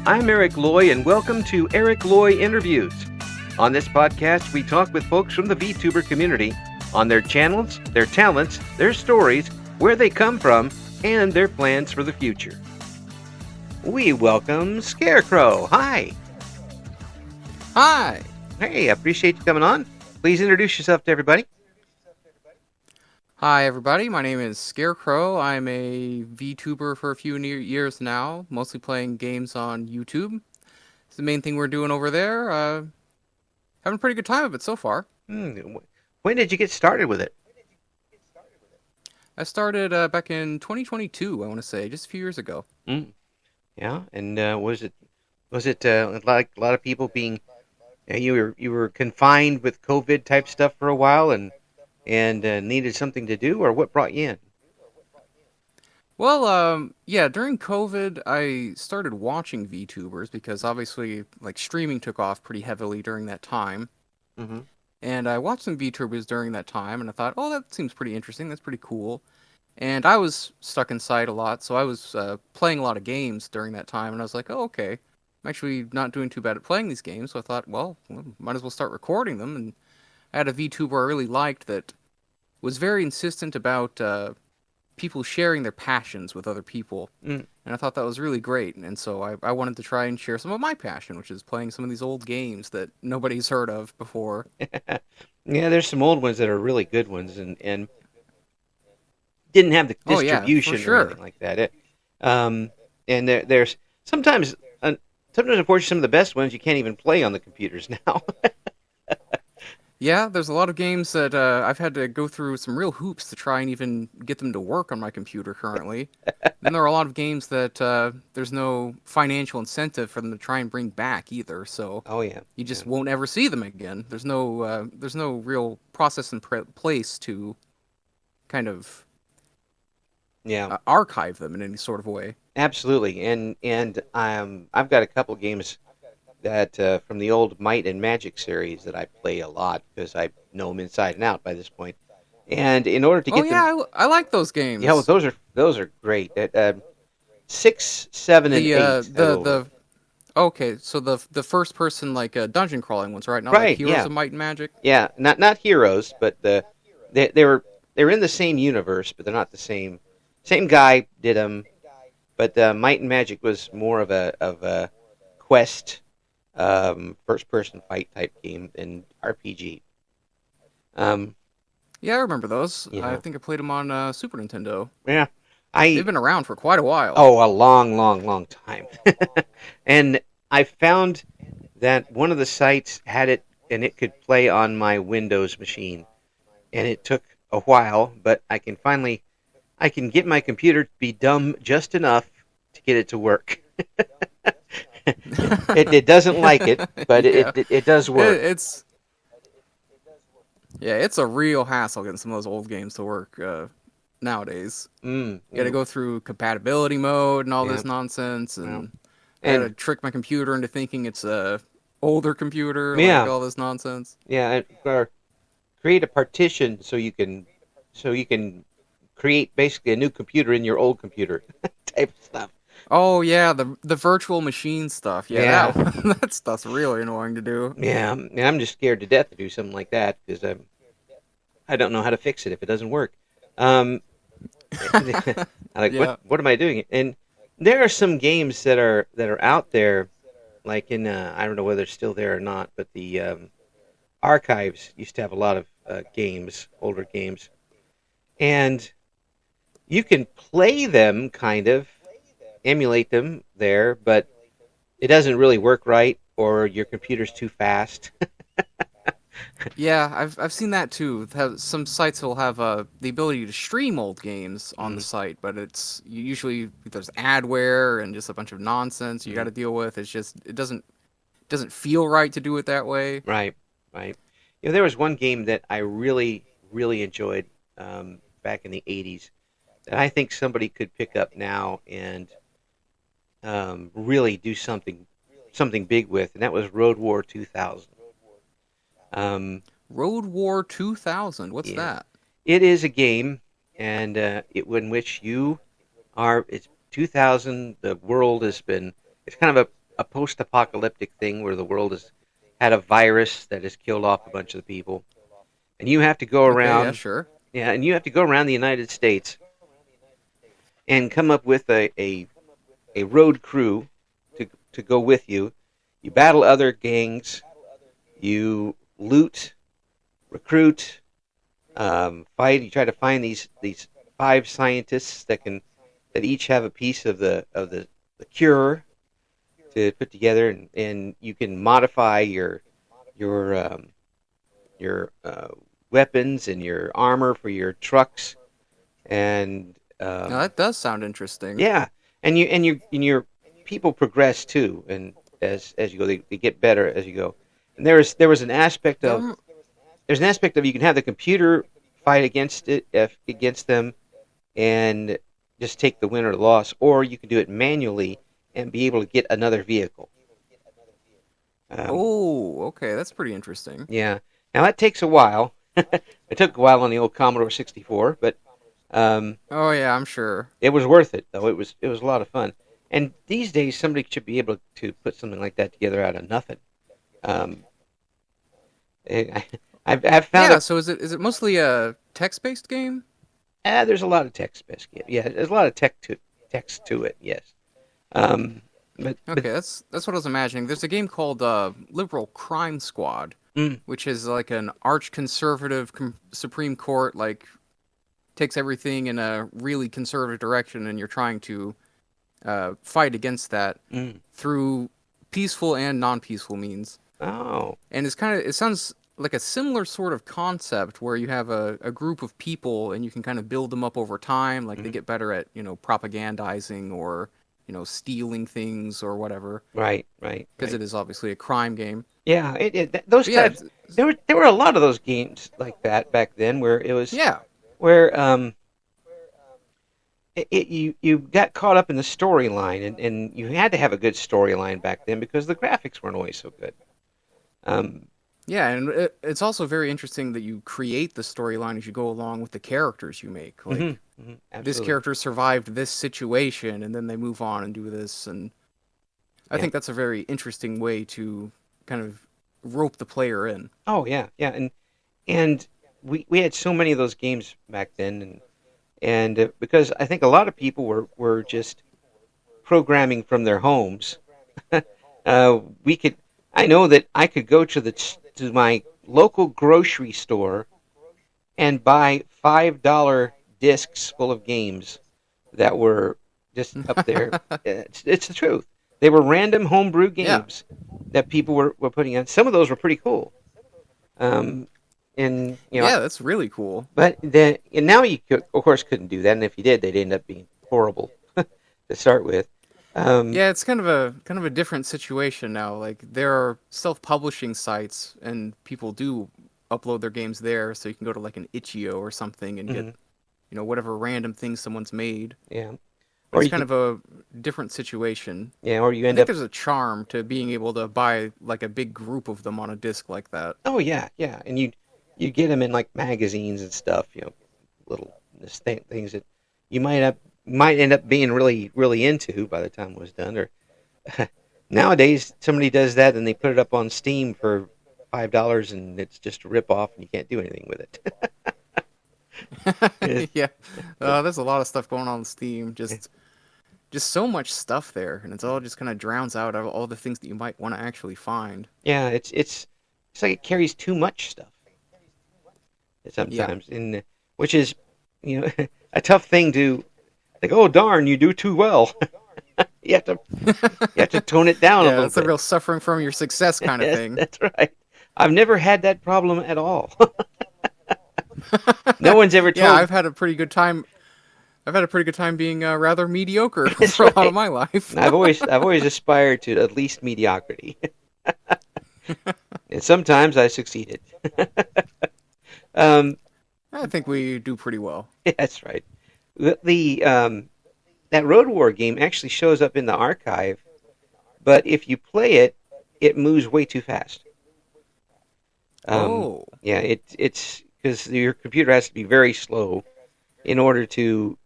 I'm Eric Loy, and welcome to Eric Loy Interviews. On this podcast, we talk with folks from the VTuber community on their channels, their talents, their stories, where they come from, and their plans for the future. We welcome Scarecrow. Hi. Hi. Hey, I appreciate you coming on. Please introduce yourself to everybody. Hi, everybody. My name is Scarecrow. I'm a VTuber for a few years now, mostly playing games on YouTube. It's the main thing we're doing over there. Having a pretty good time of it so far. When did you get started with it? I started back in 2022, I want to say, just a few years ago. Yeah, and was it like a lot of people being, you were confined with COVID type stuff for a while and needed something to do, or what brought you in? Well, yeah, during COVID, I started watching VTubers because obviously, like, streaming took off pretty heavily during that time. Mm-hmm. And I watched some VTubers during that time, and I thought, oh, that seems pretty interesting. That's pretty cool. And I was stuck inside a lot, so I was playing a lot of games during that time, and I was like, oh, okay. I'm actually not doing too bad at playing these games, so I thought, well, might as well start recording them. And I had a VTuber I really liked that was very insistent about people sharing their passions with other people. And I thought that was really great. And so I wanted to try and share some of my passion, which is playing some of these old games that nobody's heard of before. Yeah, there's some old ones that are really good ones and didn't have the distribution or anything like that. And there's sometimes, unfortunately, some of the best ones you can't even play on the computers now. Yeah, there's a lot of games that I've had to go through some real hoops to try and even get them to work on my computer currently. Then there are a lot of games that there's no financial incentive for them to try and bring back either. So you just won't ever see them again. There's no real process in place to kind of archive them in any sort of way. Absolutely, and I've got a couple games that from the old Might and Magic series that I play a lot because I know them inside and out by this point. And in order to get them, I like those games. Yeah, well, those are great. 6, 7, and 8. Okay, so the first person like dungeon crawling ones, right? Not right, like Heroes of Might and Magic. Yeah, not Heroes, but they're in the same universe, but they're not the same. Same guy did them, but Might and Magic was more of a quest. First-person fight type game and RPG. Yeah, I remember those. Yeah. I think I played them on Super Nintendo. Yeah, they've been around for quite a while. Oh, a long time. And I found that one of the sites had it, and it could play on my Windows machine. And it took a while, but I can get my computer to be dumb just enough to get it to work. It doesn't like it, but it does work. It's a real hassle getting some of those old games to work nowadays. You got to go through compatibility mode and all this nonsense, and I got to trick my computer into thinking it's a older computer. Like all this nonsense. Yeah, or create a partition so you can create basically a new computer in your old computer type of stuff. Oh yeah, the virtual machine stuff. Yeah. That stuff's really annoying to do. Yeah, and I'm just scared to death to do something like that because I don't know how to fix it if it doesn't work. What am I doing? And there are some games that are out there, like in I don't know whether they're still there or not, but the archives used to have a lot of older games, and you can play them kind of. Emulate them there, but it doesn't really work right, or your computer's too fast. Yeah, I've seen that too. Some sites will have the ability to stream old games on the site, but it's usually there's adware and just a bunch of nonsense you got to deal with. It's just it doesn't feel right to do it that way. Right. There was one game that I really enjoyed back in the 80s that I think somebody could pick up now and really do something big with, and that was Road War 2000. Road War 2000. What's that? It is a game, and in which you are. It's 2000. The world has been. It's kind of a post-apocalyptic thing where the world has had a virus that has killed off a bunch of the people, and you have to go Okay, yeah, around. sure. Yeah, and you have to go around the United States and come up with a road crew to go with you. You battle other gangs. You loot, recruit, fight. You try to find these five scientists that each have a piece of the cure to put together, and you can modify your your weapons and your armor for your trucks, and Now that does sound interesting. yeah, and your people progress too, and as you go, they get better as you go. And there was an aspect Yeah, of there's an aspect of you can have the computer fight against them and just take the win or the loss, or you can do it manually and be able to get another vehicle. Um, oh, okay, that's pretty interesting. yeah, now that takes a while. It took a while on the old Commodore 64, but um, Oh yeah, I'm sure. it was worth it though. It was a lot of fun. And these days, somebody should be able to put something like that together out of nothing. Um, I've found Yeah, it. so is it mostly a text-based game? There's a lot of text, basically. Yeah, there's a lot of text to it. Yes. Um, but Okay, that's what I was imagining. There's a game called Liberal Crime Squad, mm, which is like an arch conservative Supreme Court like takes everything in a really conservative direction, and you're trying to fight against that mm. through peaceful and non-peaceful means. Oh. And it sounds like a similar sort of concept where you have a group of people and you can kind of build them up over time. Like they Mhm. get better at, propagandizing or, stealing things or whatever. Right. Right. Because Right. it is obviously a crime game. Yeah. Those But yeah, types. There were a lot of those games like that back then, where it was yeah. where you got caught up in the storyline, and you had to have a good storyline back then because the graphics weren't always so good. Um, Yeah, and it's also very interesting that you create the storyline as you go along with the characters you make. Like, this absolutely. character survived this situation, and then they move on and do this. And I Yeah. think that's a very interesting way to kind of rope the player in. Oh yeah, yeah, and we had so many of those games back then, and because I think a lot of people were just programming from their homes. We could. I know that I could go to my local grocery store and buy $5 discs full of games that were just up there. It's the truth. They were random homebrew Yeah, games that people were putting on. Some of those were pretty cool. Um, and yeah, that's really cool. but and now you could, of course couldn't do that, and if you did, they'd end up being horrible to start with. Um, Yeah, it's kind of a different situation now. Like there are self-publishing sites, and people do upload their games there, so you can go to like an itch.io or something and get mhm, whatever random thing someone's made. yeah, But or it's you kind could, of a different situation. yeah, or you I end think up. there's a charm to being able to buy like a big group of them on a disc like that. Oh yeah, yeah, and you get them in like magazines and stuff, little things that you might end up being really into by the time it was done. Or nowadays, somebody does that and they put it up on Steam for $5, and it's just a rip off, and you can't do anything with it. Yeah, there's a lot of stuff going on Steam. Just so much stuff there, and it's all just kind of drowns out all the things that you might want to actually find. Yeah, it's like it carries too much stuff Yeah. sometimes, and which is a tough thing to like. Oh darn, you do too well. you have to you have to tone it down a Yeah, little it's a bit. real suffering from your success kind of Yes, thing. that's right. I've never had that problem at all. No one's ever Yeah, told. I've had a pretty good time being rather mediocre That's for a lot of right. my life. I've always aspired to at least mediocrity, and sometimes I succeeded. um, I think we do pretty well. that's right. The that Road War game actually shows up in the archive, but if you play it, it moves way too fast. Oh, Yeah, it's because your computer has to be very slow in order to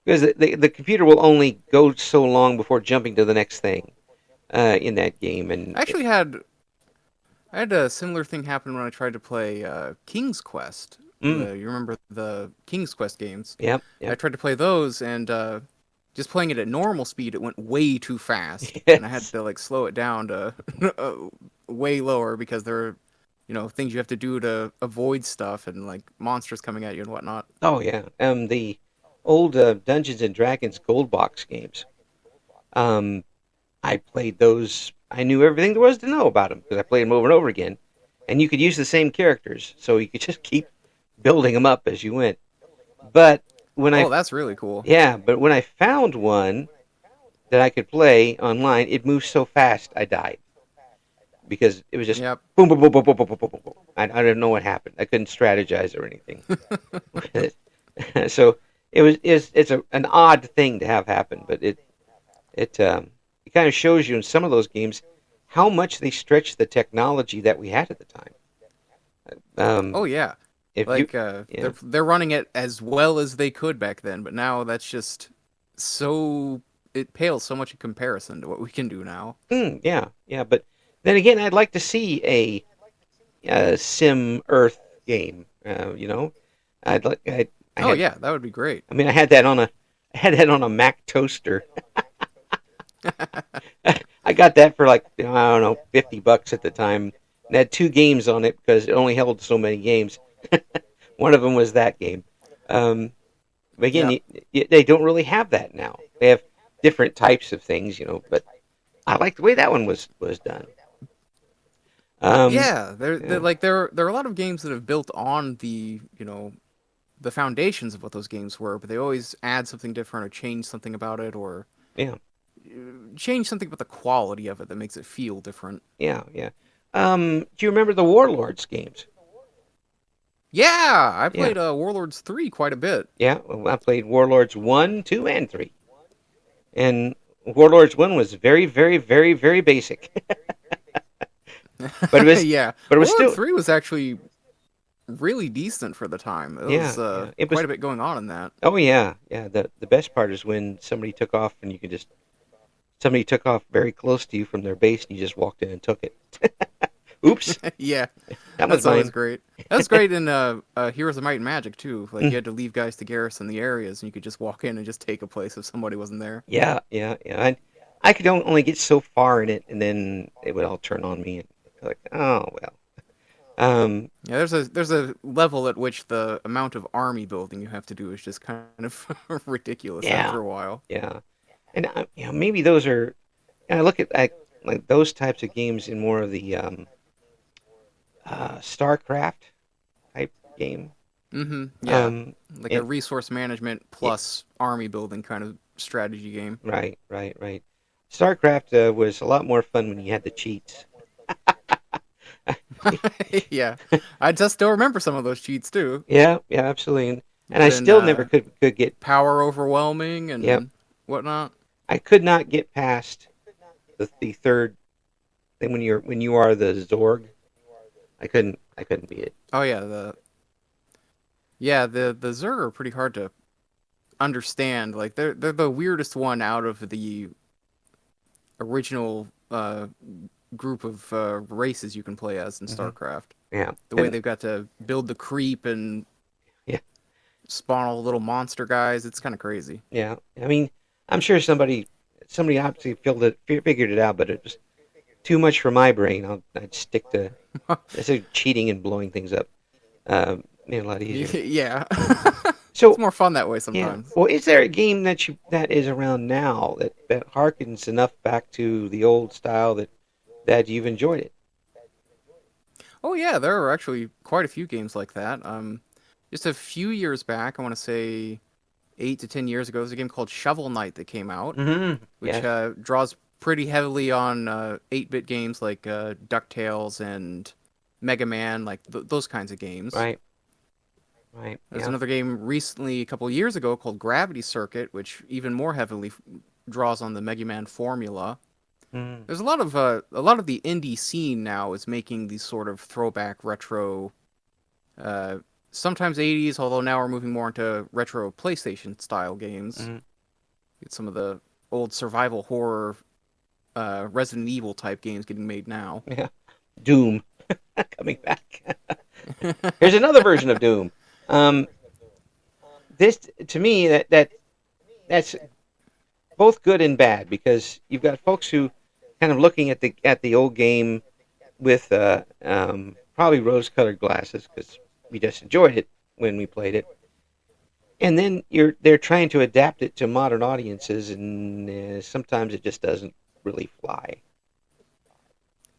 because the computer will only go so long before jumping to the next thing in that game, and I actually had a similar thing happen when I tried to play King's Quest. mm, You remember the King's Quest games? yep, I yep, tried to play those, and just playing it at normal speed, it went way too fast, and I had yes, to like slow it down to way lower because there are, things you have to do to avoid stuff and like monsters coming at you and whatnot. oh yeah, the old Dungeons and Dragons gold box games. Um, I played those. I knew everything there was to know about them because I played them over and over again, and you could use the same characters, so you could just keep building them up as you went. But when I Oh, that's really cool. yeah, but when I found one that I could play online, it moved so fast I died because it was just Yep. boom, boom, boom, boom, boom, boom, boom, boom, boom, boom. I didn't know what happened. I couldn't strategize or anything. So it's an odd thing to have happen, but it kind of shows you in some of those games how much they stretched the technology that we had at the time. Oh yeah. If you Like yeah they're running it as well as they could back then, but now that's just so it pales so much in comparison to what we can do now. yeah, but then again, I'd like to see a Sim Earth game. I'd like I Oh had yeah, that would be great. I mean I had that on a Mac toaster. I got that for like I don't know $50 at the time. And had two games on it because it only held so many games. One of them was that game. Um, but again, Yep. they don't really have that now. They have different types of things, but I like the way that one was done. Um, Yeah, they're yeah, like there are a lot of games that have built on the foundations of what those games were, but they always add something different or change something about it or yeah, change something about the quality of it that makes it feel different. yeah. Do you remember the Warlords games? Yeah, I Yeah, played Warlords 3 quite a bit. yeah. Well, I played Warlords 1, 2, and 3. And Warlords 1 was very, very, very, very basic. but it was Yeah, but it was Warlord still 3 was actually really decent for the time. It was yeah. It quite was a bit going on in that. oh yeah. The best part is when somebody took off and you could just somebody took off very close to you from their base and you just walked in and took it. Oops, Yeah, that was that's always mine. great. That was great in Heroes of Might and Magic too. Like Mm, you had to leave guys to garrison the areas, and you could just walk in and just take a place if somebody wasn't there. yeah. I could only get so far in it, and then it would all turn on me, and like, oh well. Um, Yeah, there's a level at which the amount of army building you have to do is just kind of ridiculous yeah, after a while. yeah, and maybe those are. And I look at like those types of games in more of the StarCraft type game. Yeah, Um, like a and resource management yeah, plus army building kind of strategy game. right. StarCraft was a lot more fun when you had the cheats. Yeah, I just still remember some of those cheats too. Yeah, absolutely. And I Then still never could get. power overwhelming Yep, and whatnot. I could not get past the third thing when you are the Zorg. I couldn't beat it. Oh yeah, the Zerg are pretty hard to understand. Like they're the weirdest one out of the original group of races you can play as in Hmm. StarCraft. Yeah, The way and they've got to build the creep and yeah, spawn all the little monster guys, it's kind of crazy. yeah. I mean, I'm sure somebody obviously figured it out, but it was too much for my brain. I'd stick to instead of cheating and blowing things up. Made it a lot easier. Yeah, it's So more fun that way yeah. sometimes. Well, is there a game that is around now that harkens enough back to the old style that you've enjoyed it? Oh yeah, there are actually quite a few games like that. Just a few years back, I want to say 8 to 10 years ago, there's a game called Shovel Knight that came out, Mm-hmm. which Yes. draws pretty heavily on 8-bit games like DuckTales and Mega Man, like those kinds of games. Right. Right. There's Yeah. another game recently, a couple years ago, called Gravity Circuit, which even more heavily draws on the Mega Man formula. Mm. There's a lot of the indie scene now is making these sort of throwback retro uh, sometimes 80s, although now we're moving more into retro PlayStation style games. Hmm. Get some of the old survival horror, Resident Evil type games getting made now. Yeah. Doom coming back. Here's another version of Doom. Um, this to me that's both good and bad because you've got folks who kind of looking at the old game with probably rose-colored glasses because we just enjoyed it when we played it, and then they're trying to adapt it to modern audiences, and sometimes it just doesn't really fly.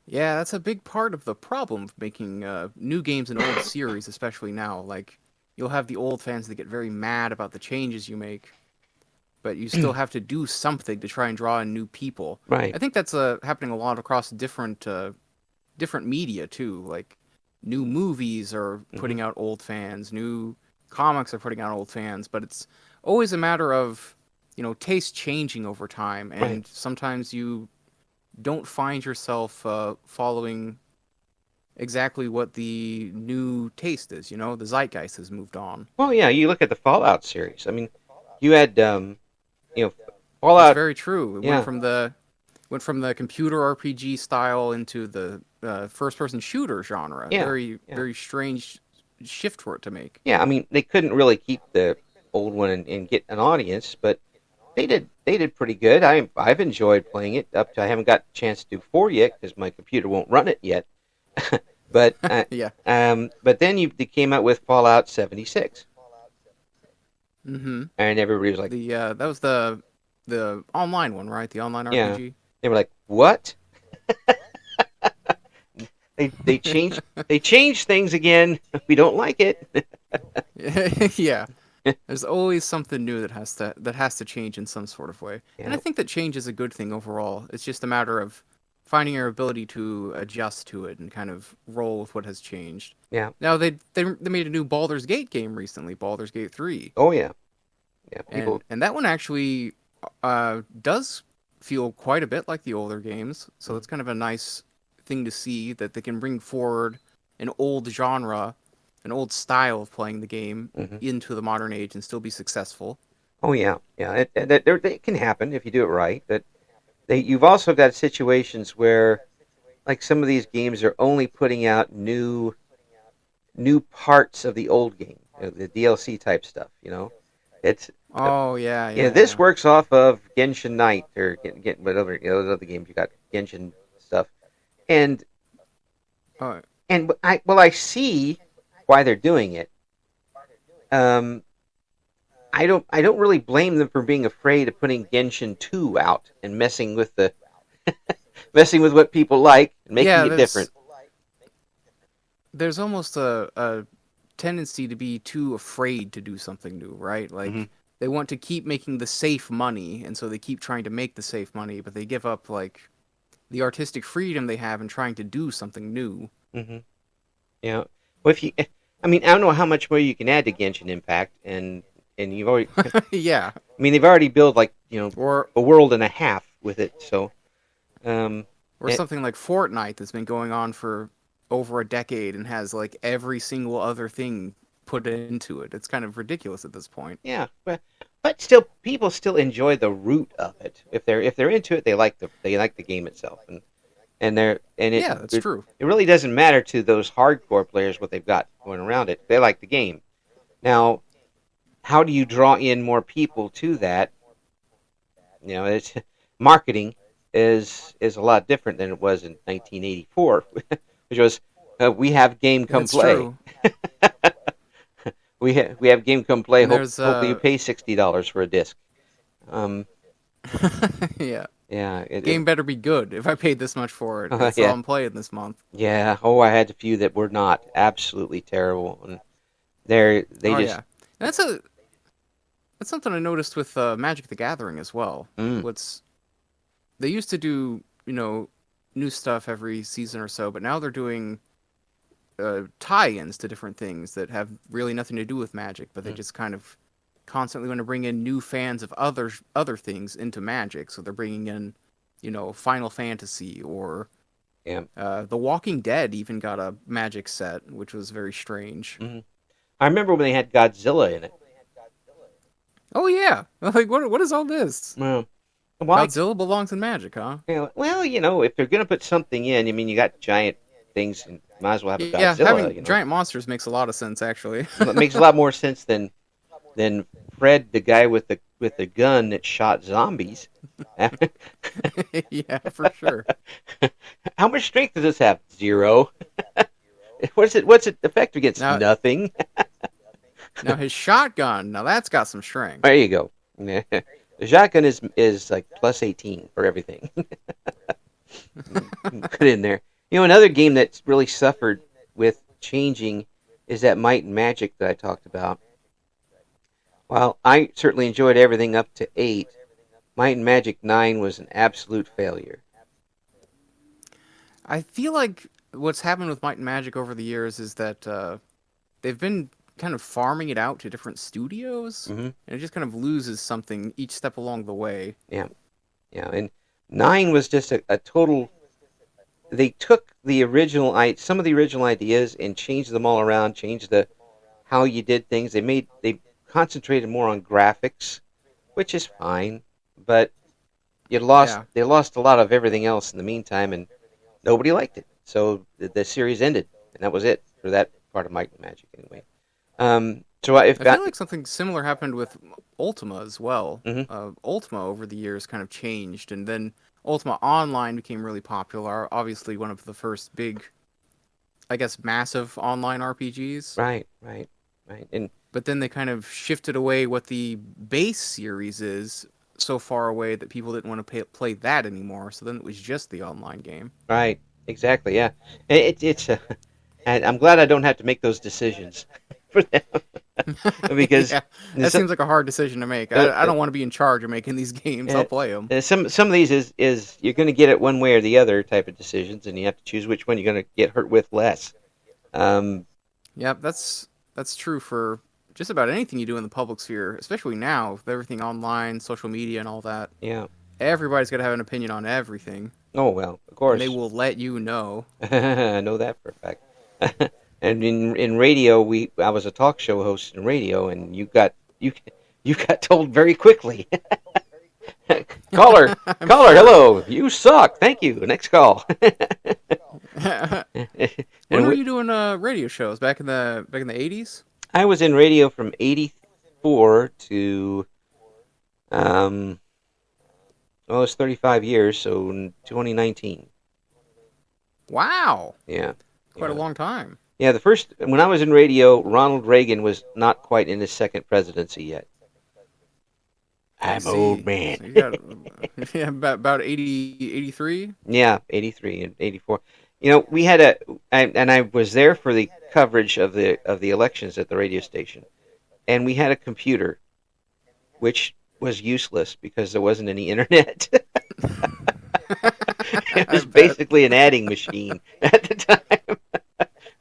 Yeah, that's a big part of the problem of making new games in old series, especially now. Like, you'll have the old fans that get very mad about the changes you make, but you still have to do something to try and draw in new people. Right. I think that's happening a lot across different media too. Like, new movies are Hmm. putting out old fans, new comics are putting out old fans, but it's always a matter of taste changing over time, Right. and sometimes you don't find yourself following exactly what the new taste is. The zeitgeist has moved on. Well, yeah. You look at the Fallout series. I mean, you had you know, That's Fallout. very true. It Yeah. went from the computer RPG style into the first person shooter genre. Yeah. Very Yeah. very strange shift for it to make. Yeah. I mean, they couldn't really keep the old one and get an audience, but they did pretty good. I've enjoyed playing it up to I haven't got a chance to do 4 yet because my computer won't run it yet. but Yeah. but then they came out with Fallout 76, Mm-hmm. and everybody was like, The that was the online one, right? The online yeah, RPG. they were like, what? They changed things again. We don't like it. Yeah. There's always something new that has to change in some sort of way. And I Yeah, think that change is a good thing overall. It's just a matter of finding your ability to adjust to it and kind of roll with what has changed. yeah. Now they made a new Baldur's Gate game recently, Baldur's Gate 3. Oh yeah, yeah. People. And that one actually does feel quite a bit like the older games, so it's kind of a nice thing to see that they can bring forward an old genre, an old style of playing the game Hmm. into the modern age and still be successful. Oh yeah, yeah. It can happen if you do it right. But you've also got situations where like some of these games are only putting out new parts of the old game, the DLC type stuff. It's Oh yeah, yeah. yeah, This yeah. works off of Genshin Night or get whatever those other games you got Genshin stuff, and Oh, I see why they're doing it. Um, I don't really blame them for being afraid of putting Genshin 2 out and messing with what people like and making yeah. it different. There's almost a tendency to be too afraid to do something new, right? Hmm. Like they want to keep making the safe money, and so they keep trying to make the safe money, but they give up like the artistic freedom they have in trying to do something new. Hmm. Yeah. Well, if you, I mean, I don't know how much more you can add to Genshin Impact, and you've already, I Yeah, mean, they've already built like or a world and a half with it. So, um, or it, something like Fortnite that's been going on for over a decade and has like every single other thing put into it. It's kind of ridiculous at this point. yeah, but still, people still enjoy the root of it. If they're into it, they like the game itself, and Yeah, that's true. it really doesn't matter to those hardcore players what they've got going around it. They like the game. Now, how do you draw in more people to that? It's marketing is a lot different than it was in 1984, which was we have game come It's play. true. We have game come play. And there's Hopefully you pay $60 for a disc. Um, yeah. yeah, Game better be good if I paid this much for it. That's all yeah, I'm playing this month. yeah. Oh, I had a few that were not absolutely terrible, and they Oh just yeah. And that's something I noticed with Magic the Gathering as well. mm, What's They used to do, new stuff every season or so, but now they're doing tie-ins to different things that have really nothing to do with Magic, but they mm, just kind of constantly want to bring in new fans of other things into Magic. So they're bringing in, Final Fantasy or yeah. The Walking Dead even got a Magic set, which was very strange. Mm. I remember when they had Godzilla in it. Oh yeah, like what is all this? Well, well, Godzilla belongs in Magic, huh? if they're gonna put something in, I mean, you got giant things, and might as well have a Yeah, Godzilla. having giant monsters makes a lot of sense actually. It makes a lot more sense than Fred, the guy with the gun that shot zombies. Yeah, for sure. How much strength does this have? Zero. What's it effect against? Now, Nothing. now his shotgun, now that's got some strength. There you go. Yeah. The shotgun is like plus 18 for everything. Put in there. Another game that's really suffered with changing is that Might and Magic that I talked about. While I certainly enjoyed everything up to 8, Might and Magic 9 was an absolute failure. I feel like what's happened with Might and Magic over the years is that they've been kind of farming it out to different studios, Mm-hmm. and it just kind of loses something each step along the way. Yeah, yeah. And 9 was just a total. They took some of the original ideas and changed them all around. Changed how you did things. They concentrated more on graphics, which is fine, but Yeah, they lost a lot of everything else in the meantime, and nobody liked it. So the series ended, and that was it for that part of Might and Magic anyway. So if I that, feel like something similar happened with Ultima as well. mhm, Ultima over the years kind of changed, and then Ultima Online became really popular. Obviously, one of the first big, I guess, massive online RPGs. right, right, right, and But then they kind of shifted away what the base series is so far away that people didn't want to play that anymore. So then it was just the online game. right, exactly, yeah. It's and I'm glad I don't have to make those decisions for them because Yeah, that seems like a hard decision to make. uh, I don't want to be in charge of making these games. I'll play them. some of these is you're going to get it one way or the other type of decisions, and you have to choose which one you're going to get hurt with less. Um, Yeah, that's true for just about anything you do in the public sphere, especially now with everything online, social media, and all that. yeah. Everybody's got to have an opinion on everything, Oh well, of and they course. will let you know. I know that for a fact. And in radio, I was a talk show host in radio, and you got told very quickly. caller, I'm caller, sure. hello, you suck. Thank you. Next call. When and were you doing radio shows back in the 80s? I was in radio from '84 to um, well, it's 35 years, so in 2019. Wow, Yeah, quite a yeah. long time. Yeah, when I was in radio, Ronald Reagan was not quite in his second presidency yet. I I'm old see. man. So you got yeah, about 80, 83? Yeah, 83 and 84. We had and I was there for the coverage of the elections at the radio station, and we had a computer, which was useless because there wasn't any internet. It I was bet. basically an adding machine at the time.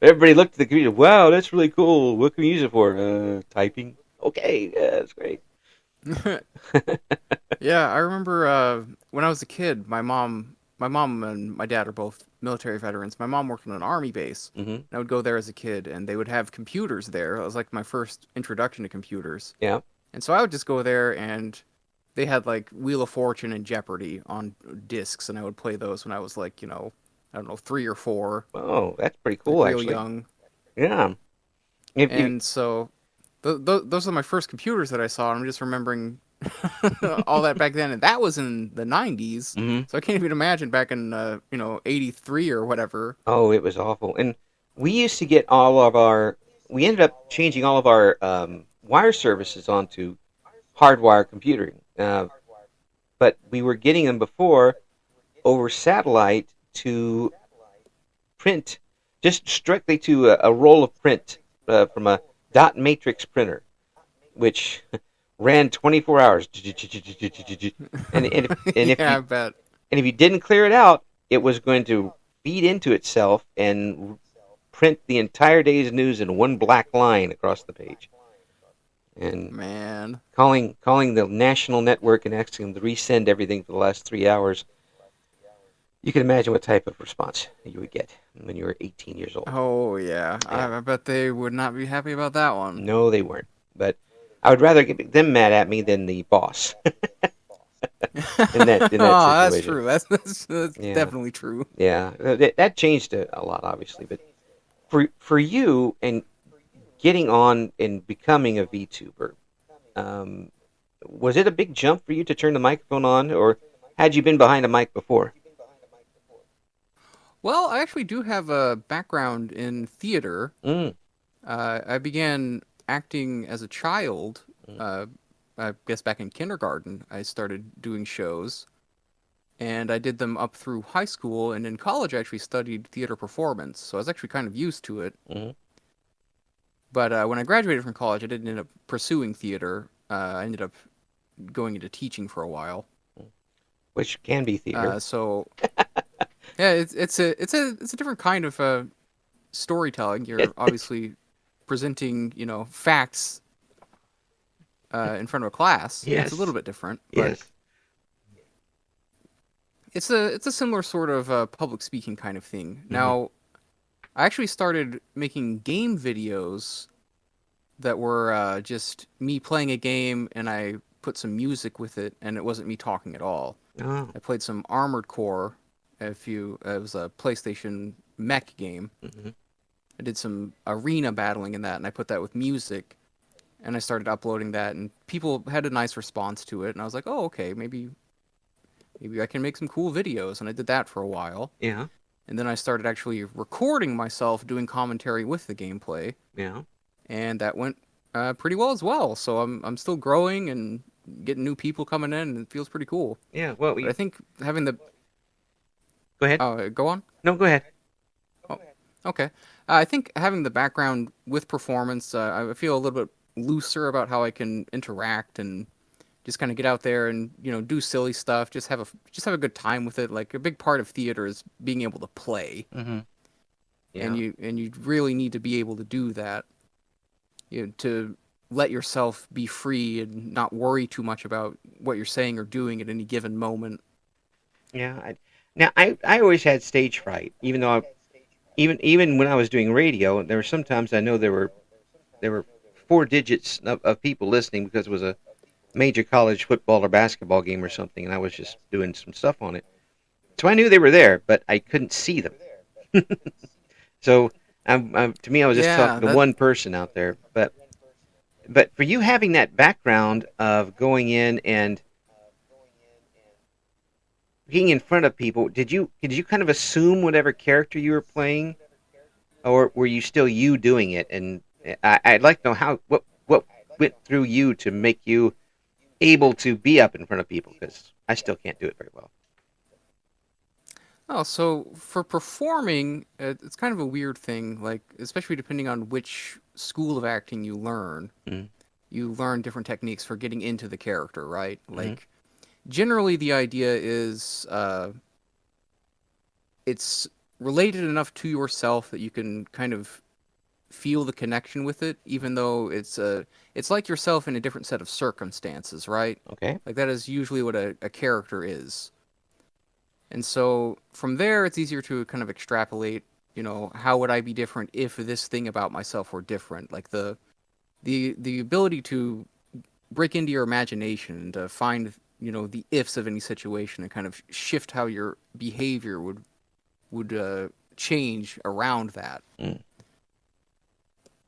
Everybody looked at the computer. Wow, that's really cool. What can we use it for? Typing. Okay, yeah, that's great. Yeah, I remember when I was a kid, my mom and my dad are both military veterans. My mom worked on an army base, Hmm. and I would go there as a kid, and they would have computers there. It was like my first introduction to computers. Yeah. And so I would just go there, and they had like Wheel of Fortune and Jeopardy on discs, and I would play those when I was like, I don't know, 3 or 4, Oh, that's pretty like cool, real actually. young. Yeah. If And so those are my first computers that I saw. And I'm just remembering all that back then, and that was in the 90s. mhm. So I can't even imagine back in 83 or whatever. Oh, it was awful. And we used to get we ended up changing all of our wire services onto hardwire computing. But we were getting them before over satellite to print, just strictly to a roll of print from a dot matrix printer, which ran 24 hours. And if Yeah, you I bet. and if you didn't clear it out, it was going to feed into itself and print the entire day's news in one black line across the page. And Man. calling the national network and asking them to resend everything for the last 3 hours. You can imagine what type of response you would get when you were 18 years old. Oh yeah, Yeah. I bet they would not be happy about that one. No, they weren't. But I would rather get them mad at me than the boss in that Oh, that's situation. true. That's Yeah, definitely true. yeah. That changed a lot, obviously. But for you and getting on and becoming a VTuber, um, was it a big jump for you to turn the microphone on, or had you been behind a mic before? Well, I actually do have a background in theater. Mm, I began acting as a child. mm, Uh, I guess back in kindergarten, I started doing shows, and I did them up through high school. And in college, I actually studied theater performance, so I was actually kind of used to it. mm. But when I graduated from college, I didn't end up pursuing theater. I ended up going into teaching for a while. Which can be theater. So yeah, it's a different kind of storytelling. You're It, obviously presenting, facts in front of a class. It's a little yes, bit different, but yes. it's a similar sort of public speaking kind of thing. Hmm. Now, I actually started making game videos that were just me playing a game, and I put some music with it, and it wasn't me talking at all. Oh. I played some Armored Core. It was a PlayStation mech game. Hmm. I did some arena battling in that, and I put that with music, and I started uploading that, and people had a nice response to it, and I was like, oh, okay, maybe I can make some cool videos, and I did that for a while, Yeah, and then I started actually recording myself doing commentary with the gameplay, yeah, and that went pretty well as well. So I'm still growing and getting new people coming in, and it feels pretty cool. yeah. Well, But I think having the go ahead. go on. No, go ahead. Oh, okay. I think having the background with performance, I feel a little bit looser about how I can interact and just kind of get out there and do silly stuff. Just have a good time with it. Like a big part of theater is being able to play, Hmm. and Yeah, you really need to be able to do that. To let yourself be free and not worry too much about what you're saying or doing at any given moment. yeah. Now I always had stage fright, even though even when I was doing radio, there were sometimes I know there were four digits of people listening because it was a major college football or basketball game or something, and I was just doing some stuff on it. So I knew they were there, but I couldn't see them. So to me, I was just Yeah, talking to that one person out there. But for you having that background of going in and being in front of people, did you kind of assume whatever character you were playing, or were you still you doing it? And I'd like to know what went through you to make you able to be up in front of people, because I still can't do it very well. Oh, so for performing, it's kind of a weird thing, like, especially depending on which school of acting you learn. Mm-hmm. You learn different techniques for getting into the character, right? Mm-hmm. Like, generally, the idea is it's related enough to yourself that you can kind of feel the connection with it, even though it's like yourself in a different set of circumstances, right? Okay. Like, that is usually what a character is. And so from there, it's easier to kind of extrapolate, how would I be different if this thing about myself were different? Like the ability to break into your imagination and to find, the ifs of any situation and kind of shift how your behavior would change around that. Mm.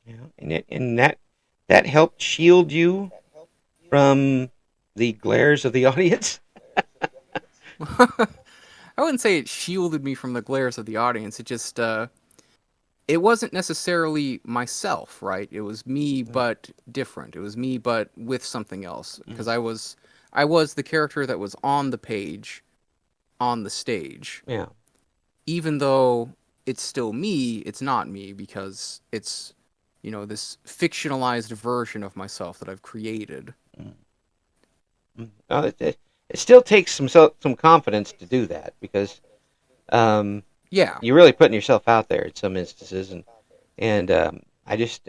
Yeah, and that helped shield you from the glares of the audience. I wouldn't say it shielded me from the glares of the audience. It just it wasn't necessarily myself, right? It was me, but different. It was me, but with something else. Because Mm. I was the character that was on the page, on the stage. Yeah. Even though it's still me, it's not me because it's, this fictionalized version of myself that I've created. Mm. Mm. It still takes some confidence to do that, because um, Yeah, you're really putting yourself out there in some instances, and I just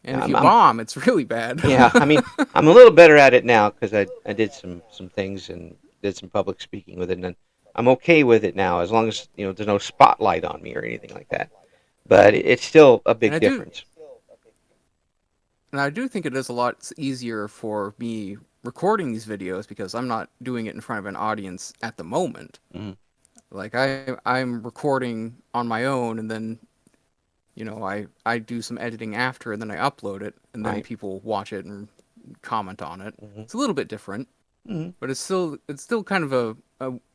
and if I'm, you I'm bomb, it's really bad. yeah. I mean, I'm a little better at it now because I did some things and did some public speaking with it, and I'm okay with it now as long as there's no spotlight on me or anything like that. But it's still a And big I do difference. and I do think it is a lot easier for me recording these videos because I'm not doing it in front of an audience at the moment. Mm, Like I'm recording on my own, and then I do some editing after, and then I upload it, and then right. people watch it and comment on it. Hmm. It's a little bit different, Hmm. but it's still kind of a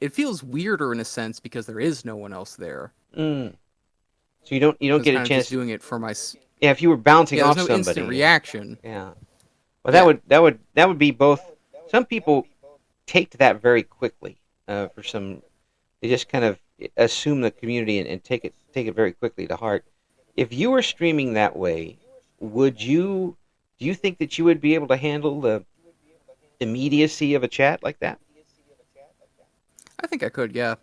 it feels weirder in a sense because there is no one else there. Mm. So you don't So it's get a kind of just chance. doing it for my Yeah, if you were bouncing yeah. There's off no instant somebody, reaction. yeah. Well, that Yeah. would that would that would be both. Some people take to that very quickly. For some, they just kind of assume the community and take it very quickly to heart. If you were streaming that way, would you? Do you think that you would be able to handle the immediacy of a chat like that? I think I could. Yeah.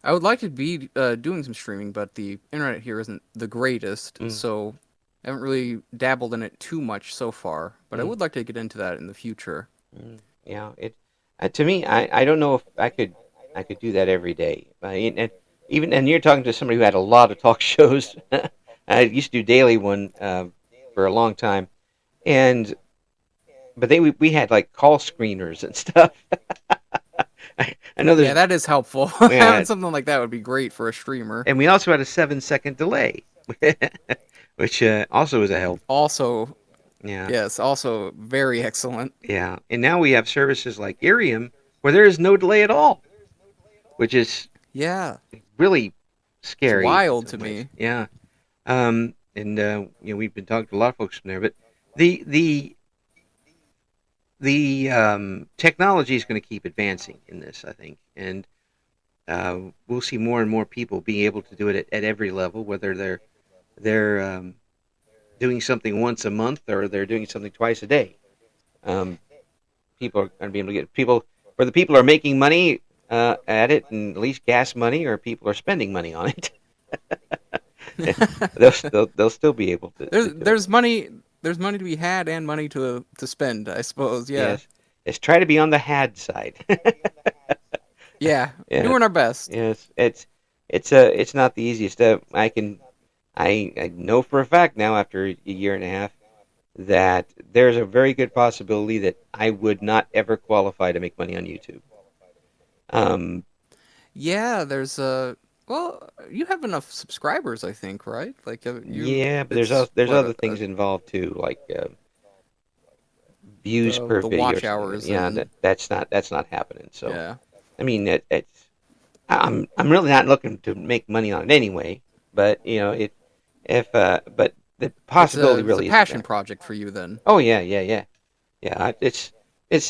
I would like to be doing some streaming, but the internet here isn't the greatest, Mm, so I haven't really dabbled in it too much so far. But I mm, would like to get into that in the future. yeah. It to me, I don't know if I could do that every day. And you're talking to somebody who had a lot of talk shows. I used to do daily one for a long time, and but we had like call screeners and stuff. I know Yeah, there's that is helpful. yeah, Having something like that would be great for a streamer. and we also had a 7-second delay, which also is a help. Also, Yeah, yes, also very excellent. yeah. And now we have services like Irium where there is no delay at all, which is Yeah, really it's scary in wild some to ways. me. Yeah. And we've been talking to a lot of folks from there, but the the the technology is going to keep advancing in this, I think, and we'll see more and more people being able to do it at every level, whether they're doing something once a month or they're doing something twice a day. Um, People are going to be able to get people whether people are making money at it and at least gas money, or people are spending money on it. They'll still be able to there's do it. there's money there's money to be had and money to spend, I suppose. Yeah. Yes, let's try to be on the had side. Yeah, Yeah, doing our best. yes, it's not the easiest. I know for a fact now after a year and a half that there's a very good possibility that I would not ever qualify to make money on YouTube. Um, Yeah, there's a well, you have enough subscribers, I think, right? Like you, yeah, but it's there's what other things involved too, like views per the video or watch something. hours Yeah, and that's not happening. So yeah. I mean, I'm really not looking to make money on it anyway. But it if but the possibility It's a really isn't passion there. project for you then. Oh yeah, yeah, yeah, yeah. It's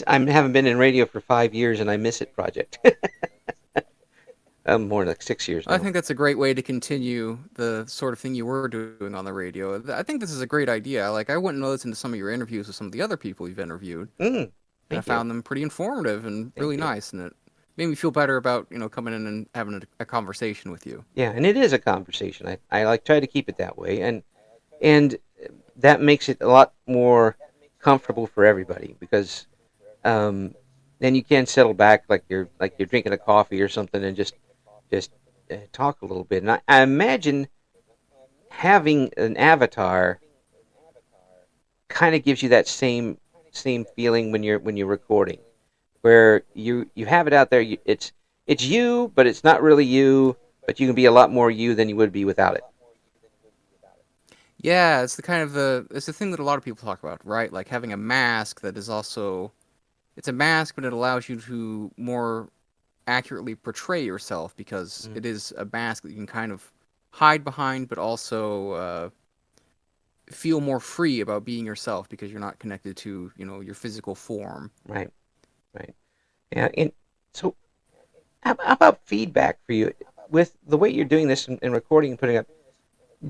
I haven't been in radio for 5 years and I miss it project. More like 6 years I now. think that's a great way to continue the sort of thing you were doing on the radio. I think this is a great idea. Like I went and listened to some of your interviews with some of the other people you've interviewed, Mm, and I thank you, found them pretty informative and thank really you. nice, and it made me feel better about coming in and having a conversation with you. Yeah, and it is a conversation. I like try to keep it that way, and that makes it a lot more comfortable for everybody because um, then you can settle back like you're drinking a coffee or something and just talk a little bit. And I imagine having an avatar kind of gives you that same feeling when you're recording, where you have it out there. It's you, but it's not really you. But you can be a lot more you than you would be without it. Yeah, it's the thing that a lot of people talk about, right? Like having a mask that is also it's a mask, but it allows you to more accurately portray yourself because Mm, it is a mask that you can kind of hide behind, but also feel more free about being yourself because you're not connected to your physical form. right, right. Yeah, and so how about feedback for you with the way you're doing this and recording and putting up?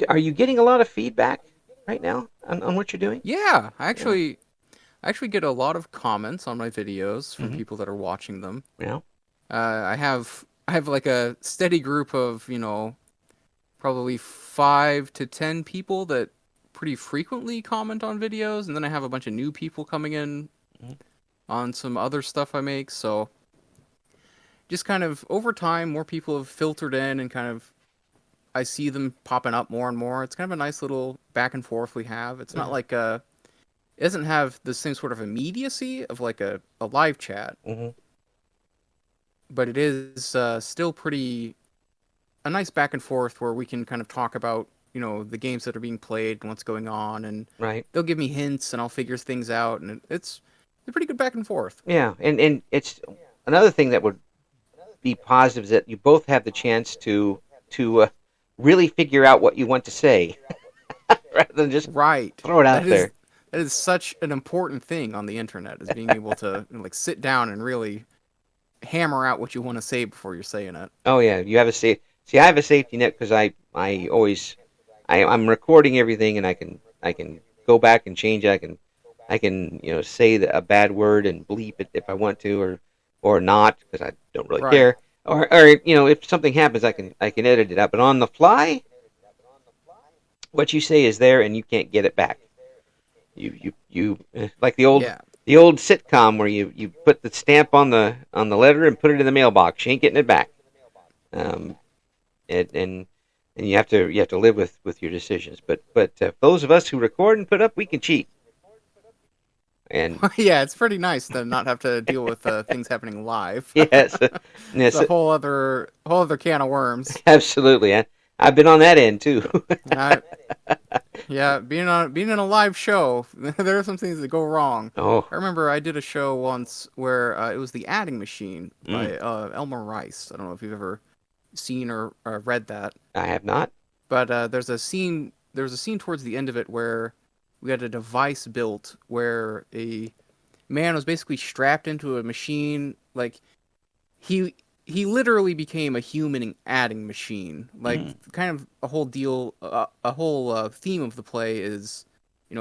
Are you getting a lot of feedback right now on what you're doing? Yeah, Yeah. I actually get a lot of comments on my videos from Hmm. people that are watching them. Yeah. I have like a steady group of probably 5 to 10 people that pretty frequently comment on videos, and then I have a bunch of new people coming in Hmm. on some other stuff I make. So just kind of over time, more people have filtered in, and kind of I see them popping up more and more. It's kind of a nice little back and forth we have. It's not Mm-hmm. like it doesn't have the same sort of immediacy of like a live chat, Mm-hmm. but it is still pretty a nice back and forth where we can kind of talk about the games that are being played and what's going on, and Right. they'll give me hints and I'll figure things out, and it's a pretty good back and forth. Yeah, and it's another thing that would be positive is that you both have the chance to really figure out what you want to say rather than just Right. throw it That out is there. that is such an important thing on the internet, is being able to like sit down and really hammer out what you want to say before you're saying it. Oh yeah, you have a safe. See, I have a safety net because I always I'm recording everything and I can go back and change it. I can say a bad word and bleep it if I want to or not because I don't really Right. care. Or if something happens I can edit it out. But on the fly, what you say is there and you can't get it back. You like Yeah. the old sitcom where you put the stamp on the letter and put it in the mailbox. You ain't getting it back. Um, and you have to live with your decisions. But those of us who record and put up, we can cheat. And Yeah, it's pretty nice to not have to deal with things happening live. yes, It's yes, a whole other can of worms. absolutely. I've been on that end too. I, yeah, being in a live show, there are some things that go wrong. Oh, I remember I did a show once where it was The Adding Machine mm, by Elmer Rice. I don't know if you've ever seen or read that, I have not. but there was a scene towards the end of it where we had a device built where a man was basically strapped into a machine. Like he he literally became a human adding machine. Like Mm, kind of a whole deal, a whole theme of the play is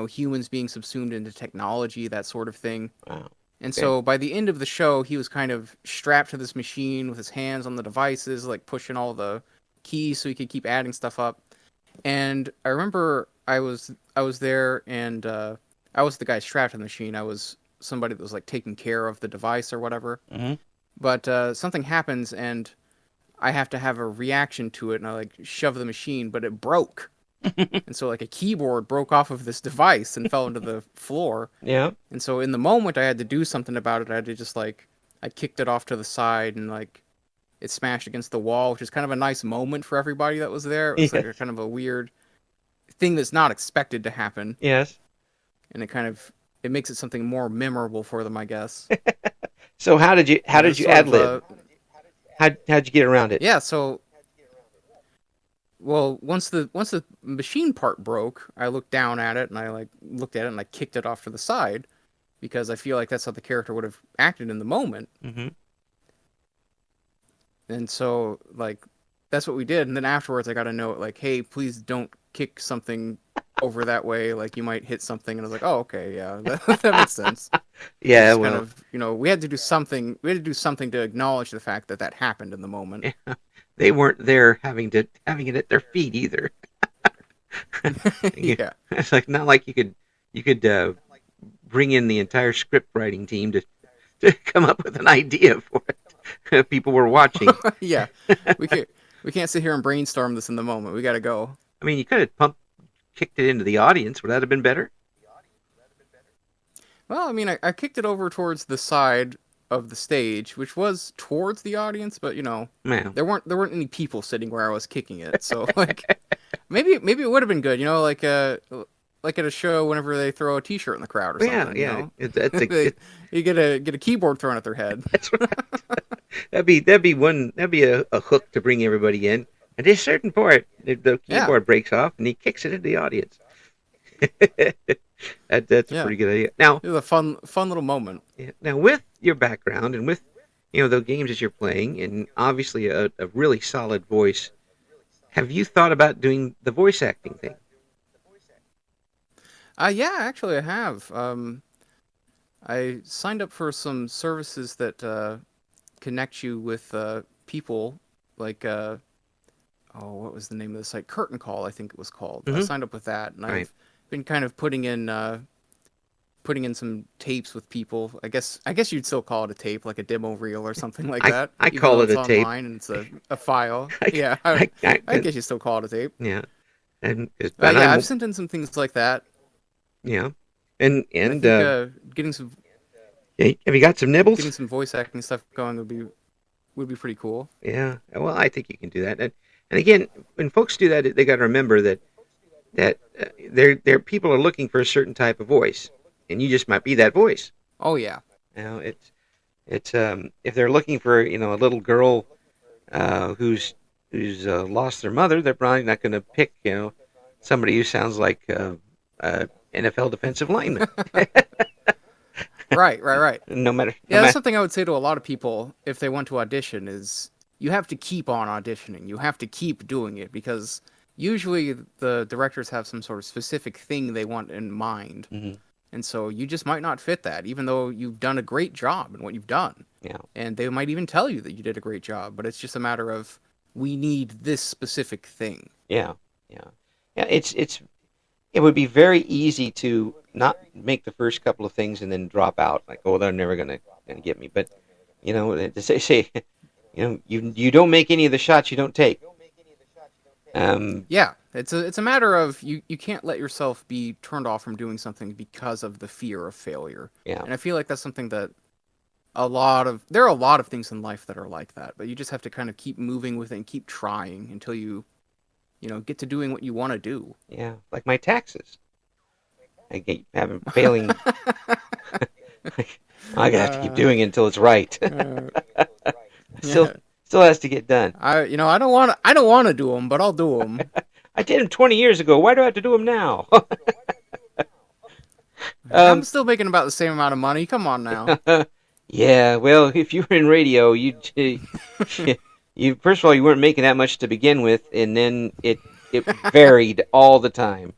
humans being subsumed into technology, that sort of thing. wow. And Okay. so by the end of the show, he was kind of strapped to this machine with his hands on the devices, like pushing all the keys so he could keep adding stuff up. And I remember I was there, and I was the guy strapped to the machine. I was somebody that was like taking care of the device or whatever. Hmm. But something happens, and I have to have a reaction to it, and I like shove the machine, but it broke. And so like a keyboard broke off of this device and fell into the floor. Yeah. And so in the moment I had to do something about it. I had to just like I kicked it off to the side, and like it smashed against the wall, which is kind of a nice moment for everybody that was there. It was like a Yes. kind of a weird thing that's not expected to happen, Yes. and it makes it something more memorable for them, I guess. So how And it did was you sort ad of lib? How'd you get around it? yeah, so well, once the machine part broke, I looked down at it, and I like looked at it and I kicked it off to the side because I feel like that's how the character would have acted in the moment. Hmm. And so like that's what we did. And then afterwards I got a note like, "Hey, please don't kick something over that way, like you might hit something." And I was like, "Oh, okay, yeah. That makes sense." Yeah. It's kind Well, of, we had to do something. We had to do something to acknowledge the fact that that happened in the moment. they weren't there having it at their feet either. Yeah. It's like not like you could bring in the entire script writing team to come up with an idea for it. People were watching. Yeah. We can't we can't sit here and brainstorm this in the moment. We got to go. I mean, you could have kicked it into the audience. Would that have been better? Well, I mean, I kicked it over towards the side of the stage, which was towards the audience, but Man. there weren't any people sitting where I was kicking it. So like maybe it would have been good, like at a show whenever they throw a T-shirt in the crowd or Yeah, yeah. something. It's You get a keyboard thrown at their head. that's right. That'd be a hook to bring everybody in. At a certain point, the Yeah, keyboard breaks off and he kicks it into the audience. That's a yeah. pretty good idea. Now, It was a fun little moment. yeah, now with your background and with the games that you're playing, and obviously a really solid voice, have you thought about doing the voice acting thing? Yeah, actually, I have. I signed up for some services that connect you with people like what was the name of the site? Curtain Call, I think it was called. I Hmm. signed up with that, and Right. I've been kind of putting in putting in some tapes with people. I guess you'd still call it a tape, like a demo reel or something like I that, I even call though it it's a tape. online and it's a file. I, Yeah, I I guess you still call it a tape. yeah, but Yeah, I've I'm sent in some things like that, yeah, and and I and think have you got some nibbles? getting some voice acting stuff going would be pretty cool. Yeah, well, I think you can do that. And again, when folks do that, they got to remember that they're people are looking for a certain type of voice, and you just might be that voice. Oh yeah, You know, it's if they're looking for a little girl who's lost their mother, they're probably not going to pick somebody who sounds like NFL defensive lineman. right. No Yeah, that's matter. something I would say to a lot of people if they want to audition is you have to keep on auditioning. You have to keep doing it because usually the directors have some sort of specific thing they want in mind. Hmm. And so you just might not fit that, even though you've done a great job in what you've done. Yeah, And they might even tell you that you did a great job, but it's just a matter of we need this specific thing. yeah, yeah, yeah. It would be very easy to not make the first couple of things and then drop out. Like, oh, they're never gonna get me. But they say, you don't make any of the shots you don't take. Um, Yeah, it's a matter of you can't let yourself be turned off from doing something because of the fear of failure. yeah, And I feel like that's something that there are a lot of things in life that are like that, but you just have to kind of keep moving with it and keep trying until you get to doing what you want to do. yeah. Like my taxes, I keep having failing. I'm gonna have to keep Uh, doing it until it's right. uh, still, yeah. still has to get done. I don't want to do them, but I'll do them. I did them 20 years ago. Why do I have to do them now? I'm um, still making about the same amount of money. Come on now. yeah. Well, if you were in radio, you first of all you weren't making that much to begin with, and then it varied all the time.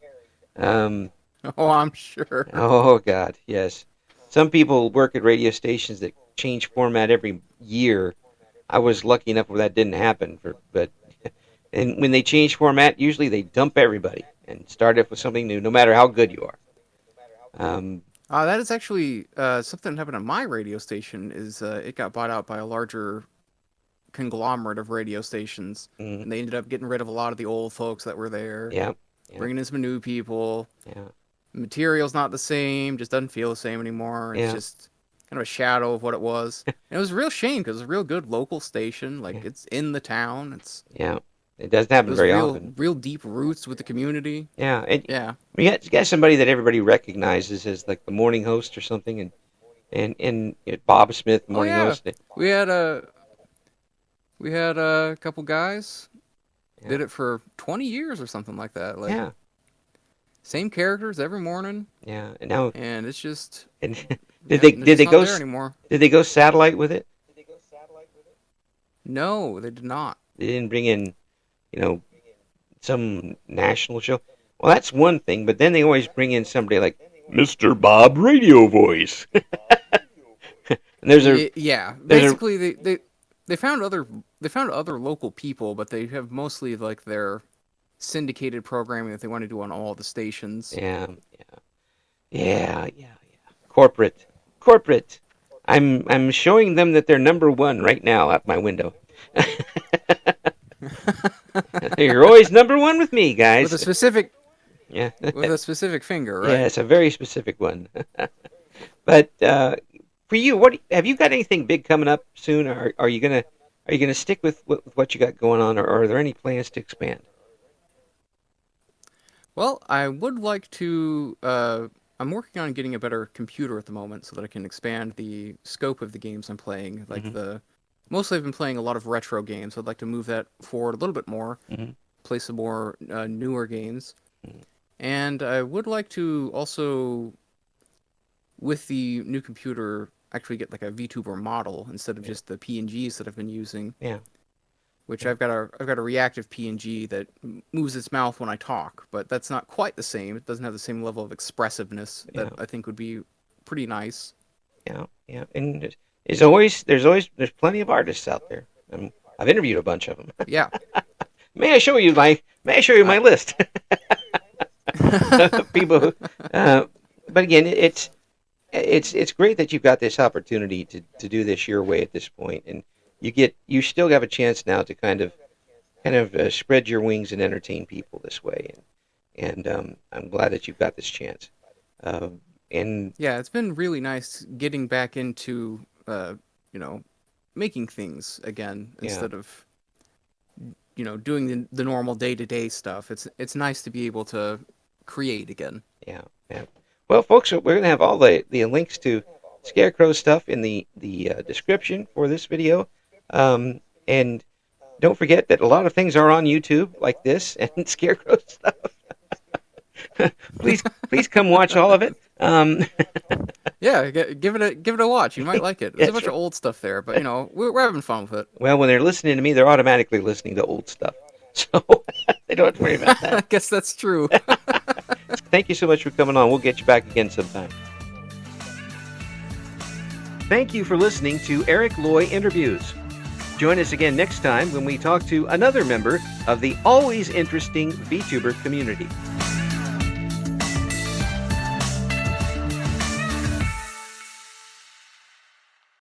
Um, Oh, I'm sure. oh God, yes. Some people work at radio stations that change format every year. I was lucky enough where that didn't happen, but and when they change format, usually they dump everybody and start off with something new, no matter how good you are. Um, That is actually something that happened on my radio station. Is it got bought out by a larger conglomerate of radio stations, mm, and they ended up getting rid of a lot of the old folks that were there, yeah, yeah, bringing in some new people. yeah, Material's not the same, just doesn't feel the same anymore. It's yeah, just kind of a shadow of what it was. And it was a real shame because it's a real good local station. Like yeah, it's in the town. yeah. It doesn't happen Those very often. real deep roots with the community. Yeah, and Yeah. you got somebody that everybody recognizes as like the morning host or something, and Bob Smith, Oh morning yeah. host. We had a couple guys Yeah, did it for 20 years or something like that. Like yeah, same characters every morning, yeah. And now, and it's just and did yeah, they're did just they not go there anymore. did they go satellite with it? No, they did not. They didn't bring in you know some national show. Well, that's one thing, but then they always bring in somebody like Mr. Bob Radio Voice. and Yeah, there's a basically they found other local people, but they have mostly like their syndicated programming that they want to do on all the stations. yeah, yeah. Corporate. I'm showing them that they're number one right now out my window. You're always number one with me, with guys. a specific Yeah, with a specific finger, yeah, right? it's a very specific one. But for you, what have you got anything big coming up soon? Or are you gonna stick with what you got going on, or are there any plans to expand? Well, I would like to. I'm working on getting a better computer at the moment so that I can expand the scope of the games I'm playing. Hmm. Mostly I've been playing a lot of retro games. I'd like to move that forward a little bit more, Hmm. play some more newer games, and I would like to also, with the new computer, actually get like a VTuber model instead of Yeah, just the PNGs that I've been using. yeah, Which yeah, I've got a reactive PNG that moves its mouth when I talk, but that's not quite the same. It doesn't have the same level of expressiveness yeah, that I think would be pretty nice. yeah. And there's plenty of artists out there. I've interviewed a bunch of them. Yeah. May I show you my I list? People, but again, it's great that you've got this opportunity to do this your way at this point, and you still have a chance now to kind of spread your wings and entertain people this way, and I'm glad that you've got this chance. And Yeah, it's been really nice getting back into you know, making things again yeah, instead of doing the normal day-to-day stuff. It's nice to be able to create again. yeah, yeah. Well, folks, we're going to have all the links to Scarecrow stuff in the description for this video, and don't forget that a lot of things are on YouTube like this and Scarecrow stuff. Please come watch all of it. Yeah, give it a watch. You might like it. There's a bunch Sure. of old stuff there, but we're having fun with it. Well, when they're listening to me, they're automatically listening to old stuff, so they don't have to worry about I that. guess that's true. Thank you so much for coming on. We'll get you back again sometime. Thank you for listening to Eric Loy Interviews. Join us again next time when we talk to another member of the always interesting VTuber community.